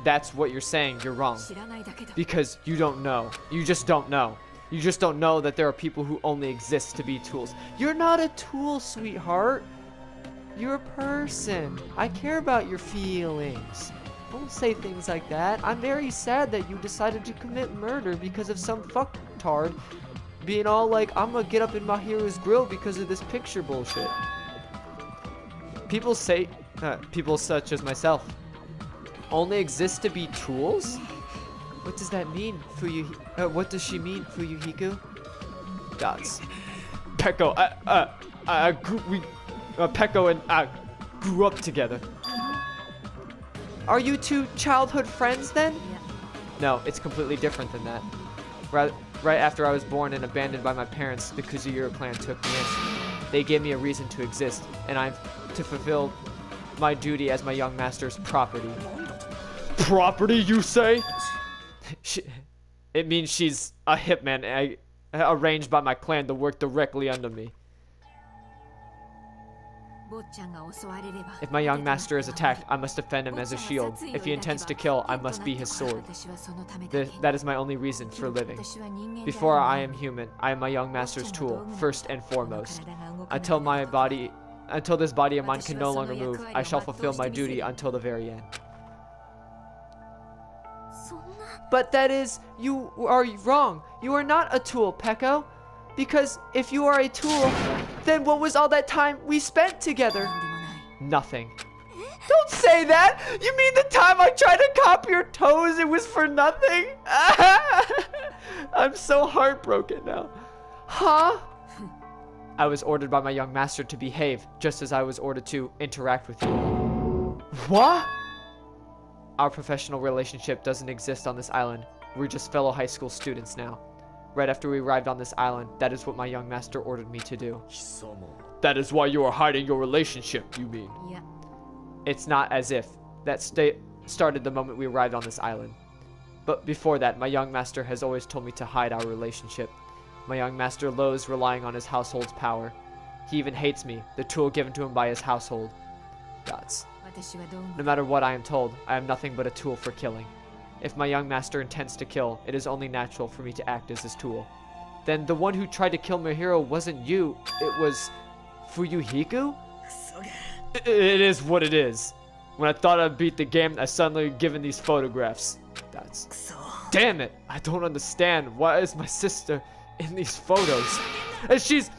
that's what you're saying, you're wrong. Because you don't know. You just don't know. You just don't know that there are people who only exist to be tools. You're not a tool, sweetheart. You're a person. I care about your feelings. Don't say things like that. I'm very sad that you decided to commit murder because of some fucktard being all like, I'm gonna get up in my hero's grill because of this picture bullshit. People say, people such as myself, only exist to be tools? What does that mean, what does she mean, Fuyuhiko? Gods. Peko, Peko and I grew up together. Are you two childhood friends then? No, it's completely different than that. Right after I was born and abandoned by my parents, the Kuzuyura clan took me in. They gave me a reason to exist, and I'm to fulfill my duty as my young master's property. Property, you say? It means she's a hitman arranged by my clan to work directly under me. If my young master is attacked, I must defend him as a shield. If he intends to kill, I must be his sword. That is my only reason for living. Before I am human, I am my young master's tool, first and foremost. Until this body of mine can no longer move, I shall fulfill my duty until the very end. But that is, you are wrong. You are not a tool, Peko. Because if you are a tool, then what was all that time we spent together? Nothing. Don't say that! You mean the time I tried to copy your toes, it was for nothing? I'm so heartbroken now. Huh? I was ordered by my young master to behave, just as I was ordered to interact with you. What? Our professional relationship doesn't exist on this island. We're just fellow high school students now. Right after we arrived on this island, that is what my young master ordered me to do. That is why you are hiding your relationship, you mean? Yeah. It's not as if. That started the moment we arrived on this island. But before that, my young master has always told me to hide our relationship. My young master loathes relying on his household's power. He even hates me, the tool given to him by his household. Gods. No matter what I am told, I am nothing but a tool for killing. If my young master intends to kill, it is only natural for me to act as his tool. Then the one who tried to kill my hero wasn't you, it was Fuyuhiko? It is what it is. When I thought I'd beat the game, I suddenly given these photographs. Damn it! I don't understand. Why is my sister in these photos? And she's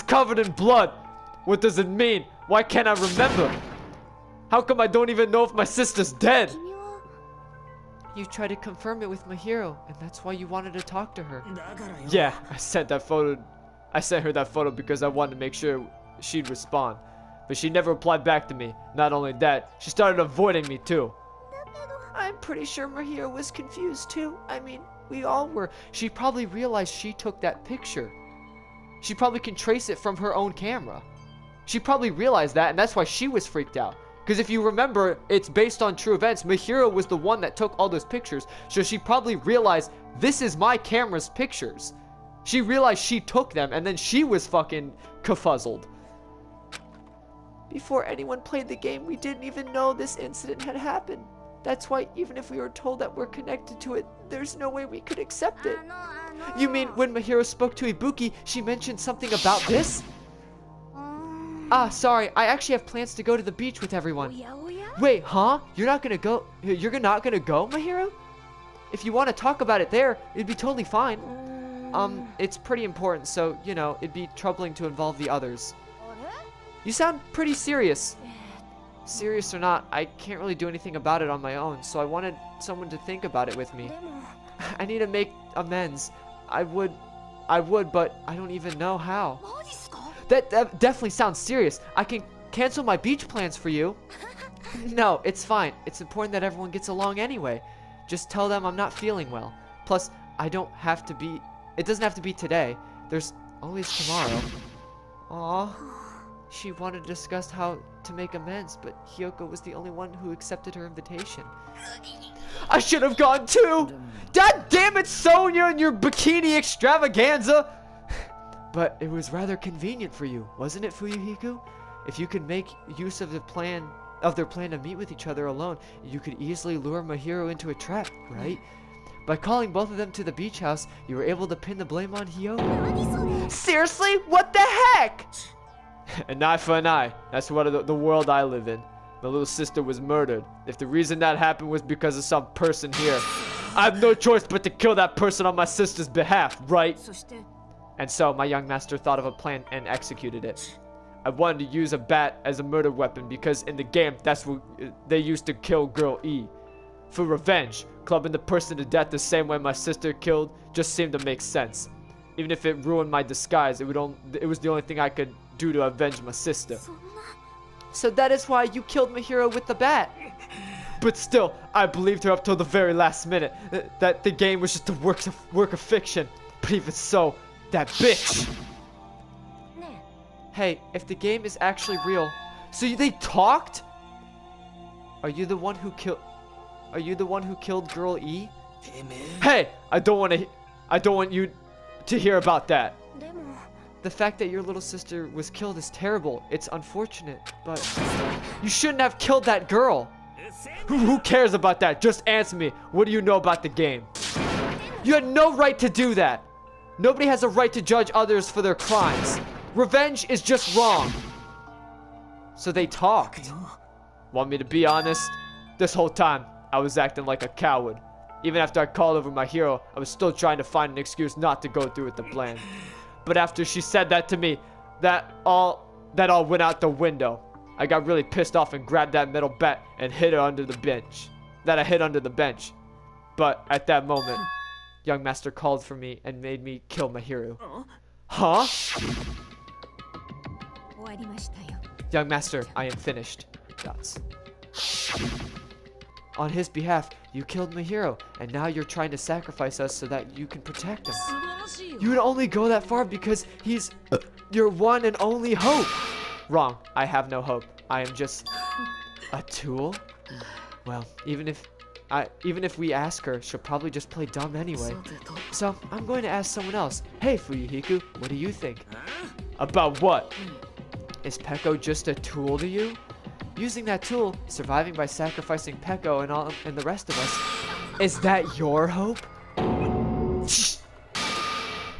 covered in blood. What does it mean? Why can't I remember? How come I don't even know if my sister's dead? You tried to confirm it with my hero, and that's why you wanted to talk to her. Yeah, I sent her that photo because I wanted to make sure she'd respond. But she never replied back to me. Not only that, she started avoiding me too. I'm pretty sure Mahiro was confused too. I mean, we all were. She probably realized she took that picture. She probably can trace it from her own camera. She probably realized that, and that's why she was freaked out. Because if you remember, it's based on true events. Mahiro was the one that took all those pictures. So she probably realized, this is my camera's pictures. She realized she took them, and then she was fucking kerfuzzled. Before anyone played the game, we didn't even know this incident had happened. That's why even if we were told that we're connected to it, there's no way we could accept it. You mean when Mahiro spoke to Ibuki, she mentioned something about this? Ah, sorry, I actually have plans to go to the beach with everyone. Wait, huh? You're not gonna go? You're not gonna go, Mahiro? If you want to talk about it there, it'd be totally fine. It's pretty important, so, you know, it'd be troubling to involve the others. You sound pretty serious. Serious or not, I can't really do anything about it on my own, so I wanted someone to think about it with me. I need to make amends. I would, but I don't even know how. That definitely sounds serious. I can cancel my beach plans for you. No, it's fine. It's important that everyone gets along anyway. Just tell them I'm not feeling well. Plus, it doesn't have to be today. There's always tomorrow. Aw. She wanted to discuss how to make amends, but Hiyoko was the only one who accepted her invitation. I should have gone too! God damn it, Sonia and your bikini extravaganza! But it was rather convenient for you, wasn't it, Fuyuhiko? If you could make use of their plan to meet with each other alone, you could easily lure Mahiro into a trap, right? By calling both of them to the beach house, you were able to pin the blame on Hiyoko. Seriously? What the heck? An eye for an eye. That's what the world I live in. My little sister was murdered. If the reason that happened was because of some person here, I have no choice but to kill that person on my sister's behalf, right? And so my young master thought of a plan and executed it. I wanted to use a bat as a murder weapon because in the game, that's what they used to kill girl E. For revenge, clubbing the person to death the same way my sister killed just seemed to make sense. Even if it ruined my disguise, it was the only thing I could do to avenge my sister. So that is why you killed Mahiro with the bat. But still, I believed her up till the very last minute. That the game was just a work of fiction. But even so, that bitch. Hey, if the game is actually real, so they talked? Are you the one who killed girl E? Hey, I don't want you to hear about that. The fact that your little sister was killed is terrible. It's unfortunate, but you shouldn't have killed that girl. Who cares about that? Just answer me. What do you know about the game? You had no right to do that. Nobody has a right to judge others for their crimes. Revenge is just wrong. So they talked. Want me to be honest? This whole time, I was acting like a coward. Even after I called over my hero, I was still trying to find an excuse not to go through with the plan. But after she said that to me, that all went out the window. I got really pissed off and grabbed that metal bat and hid her under the bench. I hid under the bench. But at that moment, young master called for me and made me kill Mahiro. Huh? Young master, I am finished. Dots. On his behalf, you killed Mahiro, and now you're trying to sacrifice us so that you can protect him. You would only go that far because he's your one and only hope. Wrong. I have no hope. I am just a tool. Well, even if we ask her, she'll probably just play dumb anyway. So I'm going to ask someone else. Hey, Fuyuhiko, what do you think? About what? Is Peko just a tool to you? Using that tool, surviving by sacrificing Peko and the rest of us, is that your hope?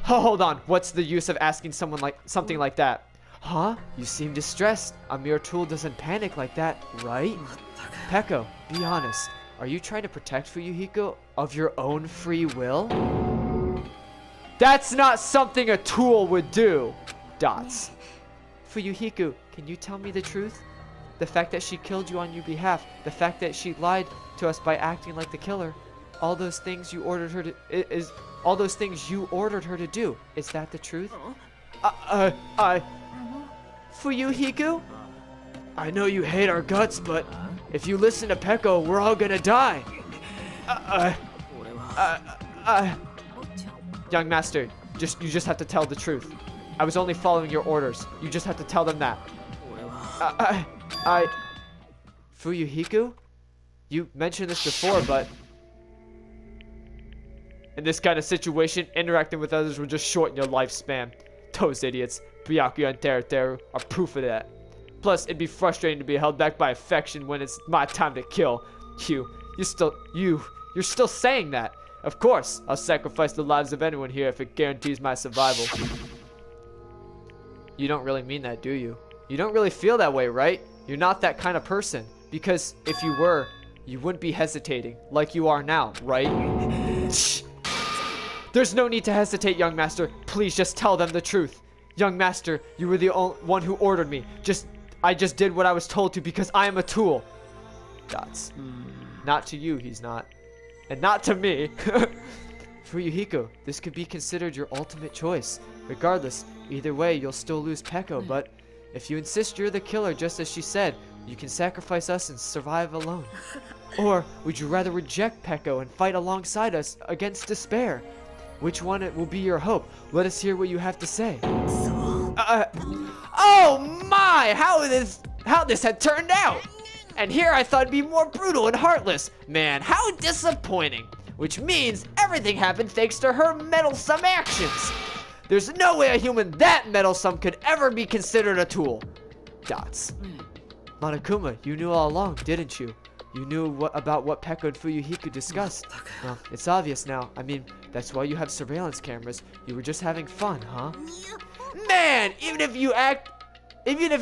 Oh, hold on. What's the use of asking someone something like that? Huh? You seem distressed. A mere tool doesn't panic like that, right? Peko, be honest. Are you trying to protect Fuyuhiko of your own free will? That's not something a tool would do. Dots. Fuyuhiko, can you tell me the truth? The fact that she killed you on your behalf, the fact that she lied to us by acting like the killer, all those things you ordered her to do. Is that the truth? Fuyuhiko? I know you hate our guts, but if you listen to Peko, we're all gonna die. Young master, you just have to tell the truth. I was only following your orders. You just have to tell them that. Fuyuhiko? You mentioned this before, but in this kind of situation, interacting with others will just shorten your lifespan. Those idiots, Byakuya and Teruteru, are proof of that. Plus, it'd be frustrating to be held back by affection when it's my time to kill. You're still saying that. Of course, I'll sacrifice the lives of anyone here if it guarantees my survival. You don't really mean that, do you? You don't really feel that way, right? You're not that kind of person. Because if you were, you wouldn't be hesitating like you are now, right? There's no need to hesitate, young master. Please just tell them the truth. Young master, you were the only one who ordered me. I just did what I was told to because I am a tool. Dots. Not to you, he's not. And not to me. Fuyuhiko, this could be considered your ultimate choice. Regardless, either way, you'll still lose Peko, but if you insist you're the killer just as she said, you can sacrifice us and survive alone. Or would you rather reject Peko and fight alongside us against despair? Which one will be your hope? Let us hear what you have to say. Oh my! How this had turned out! And here I thought it'd be more brutal and heartless. Man, how disappointing. Which means everything happened thanks to her meddlesome actions. There's no way a human that meddlesome could ever be considered a tool. Dots. Monokuma, you knew all along, didn't you? You knew about what Peko and Fuyuhiko discussed. Well, it's obvious now. I mean, that's why you have surveillance cameras. You were just having fun, huh? Man, even if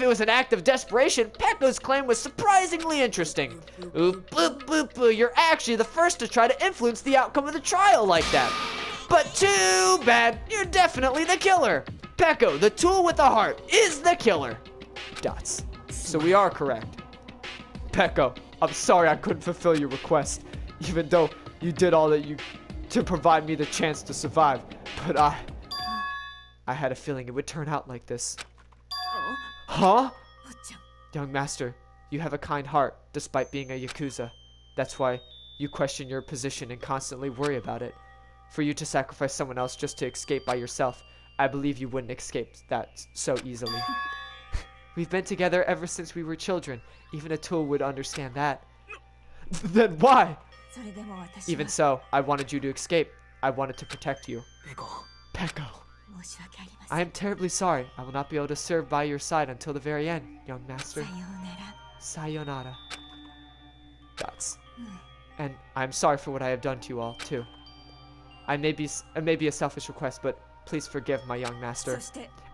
it was an act of desperation, Peko's claim was surprisingly interesting. Oop, boop, boop, boop. You're actually the first to try to influence the outcome of the trial like that. But too bad, you're definitely the killer. Peko, the tool with the heart, is the killer. Dots. So we are correct. Peko, I'm sorry I couldn't fulfill your request, even though you did all that you to provide me the chance to survive. But I had a feeling it would turn out like this. Huh? Young master, you have a kind heart, despite being a Yakuza. That's why you question your position and constantly worry about it. For you to sacrifice someone else just to escape by yourself, I believe you wouldn't escape that so easily. We've been together ever since we were children. Even a tool would understand that. Then why? Even so, I wanted you to escape. I wanted to protect you. Peko. I am terribly sorry. I will not be able to serve by your side until the very end, young master. Sayonara. Dots. And I'm sorry for what I have done to you all, too. It may be a selfish request, but please forgive my young master.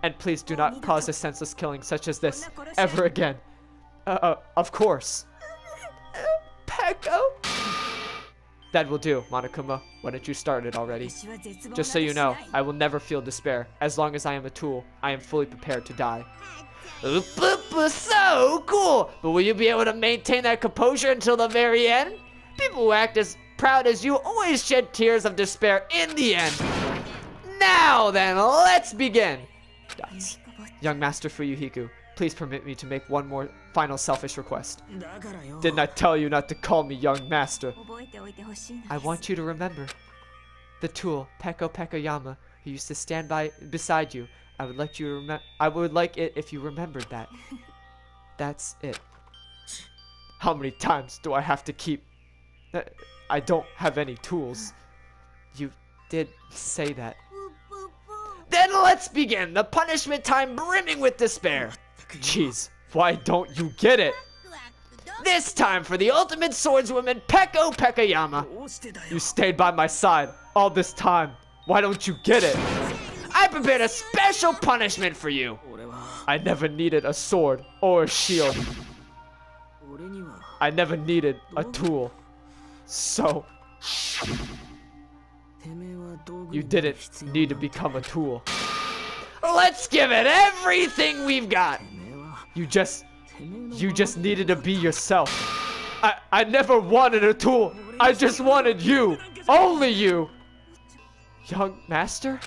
And please do not cause a senseless killing such as this ever again. Of course. Peko? That will do, Monokuma. Why don't you start it already? Just so you know, I will never feel despair. As long as I am a tool, I am fully prepared to die. So cool! But will you be able to maintain that composure until the very end? People who act as proud as you always shed tears of despair in the end. Now then, let's begin. Dots. Young Master Fuyuhiko, please permit me to make one more final selfish request. Didn't I tell you not to call me young master? I want you to remember the tool, Peko Pekoyama, who used to stand beside you. I would like it if you remembered that. That's it. How many times do I have to keep? I don't have any tools. You did say that. Then let's begin. The punishment time brimming with despair. Jeez, why don't you get it? This time for the ultimate swordswoman, Peko Pekoyama. You stayed by my side all this time. Why don't you get it? I prepared a special punishment for you. I never needed a sword or a shield. I never needed a tool. So, you didn't need to become a tool. Let's give it everything we've got. You just needed to be yourself. I never wanted a tool. I just wanted you. Only you. Young master?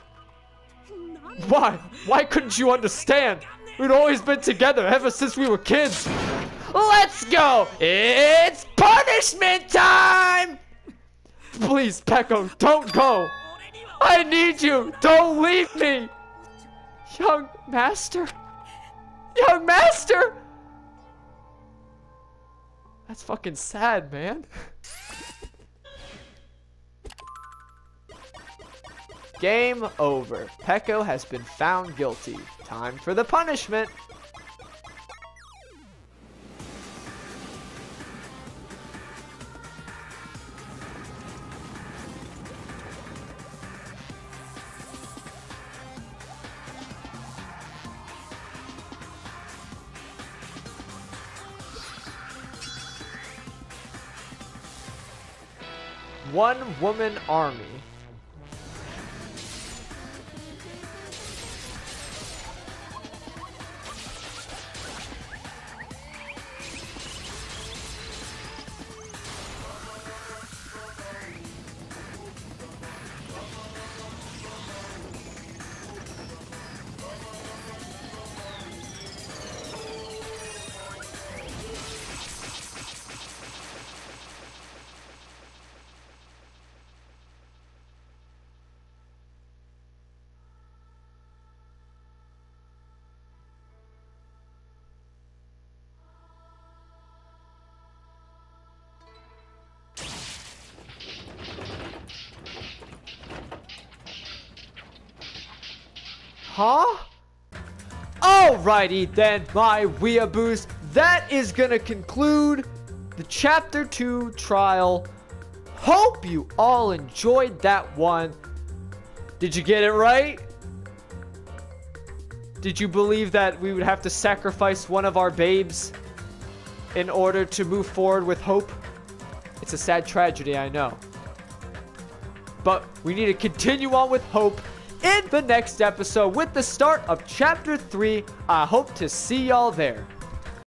Why? Why couldn't you understand? We'd always been together ever since we were kids. Let's go. It's punishment time. Please, Peko, don't go. I need you. Don't leave me. Young master? Young master? That's fucking sad, man. Game over. Peko has been found guilty. Time for the punishment. One-woman army. Huh? Alrighty then, my weeaboos. That is gonna conclude the Chapter 2 trial. Hope you all enjoyed that one. Did you get it right? Did you believe that we would have to sacrifice one of our babes in order to move forward with hope? It's a sad tragedy, I know. But we need to continue on with hope in the next episode with the start of Chapter 3. I hope to see y'all there.